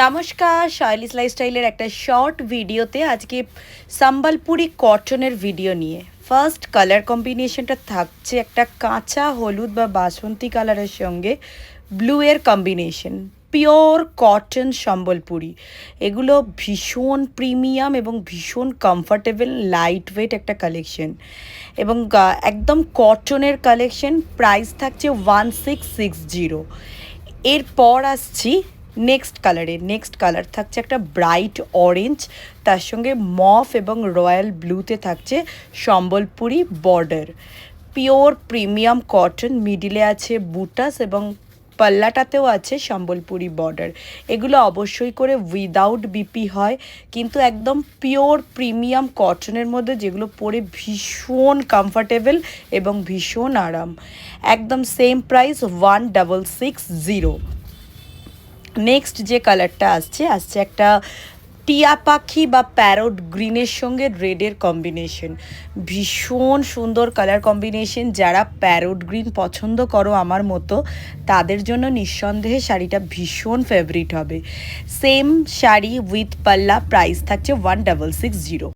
নমস্কার, শাইলিস লাইফস্টাইলের একটা শর্ট ভিডিওতে আজকে সম্বলপুরি কটনের ভিডিও নিয়ে ফার্স্ট কালার কম্বিনেশনটা থাকছে একটা কাঁচা হলুদ বা বাসন্তী কালারের সঙ্গে ব্লু এর কম্বিনেশন। পিওর কটন সম্বলপুরি, এগুলো ভীষণ প্রিমিয়াম এবং ভীষণ কমফর্টেবল লাইট ওয়েট একটা কালেকশন এবং একদম কটনের কালেকশন। প্রাইস থাকছে 1660। এরপর আসছি নেক্সট কালার থাকছে একটা ব্রাইট অরেঞ্জ, তার সঙ্গে মফ এবং রয়্যাল ব্লুতে থাকছে Sambalpuri border. Pure premium cotton, মিডিলে আছে বুটাস এবং পাল্লাটাতেও আছে সম্বলপুরি বর্ডার। এগুলো অবশ্যই করে উইদাউট বিপি হয়, কিন্তু একদম পিওর প্রিমিয়াম কটনের মধ্যে, যেগুলো পরে ভীষণ কমফর্টেবল এবং ভীষণ আরাম। একদম সেম প্রাইস 1660। নেক্সট যে কালারটা আসছে একটা টিয়া পাখি বা প্যারট গ্রিনের সঙ্গে রেডের কম্বিনেশন। ভীষণ সুন্দর কালার কম্বিনেশন। যারা প্যারট গ্রিন পছন্দ করো আমার মতো, তাদের জন্য নিঃসন্দেহে শাড়িটা ভীষণ ফেভারিট হবে। সেম শাড়ি উইথ পাল্লা, প্রাইস থাকছে 1660।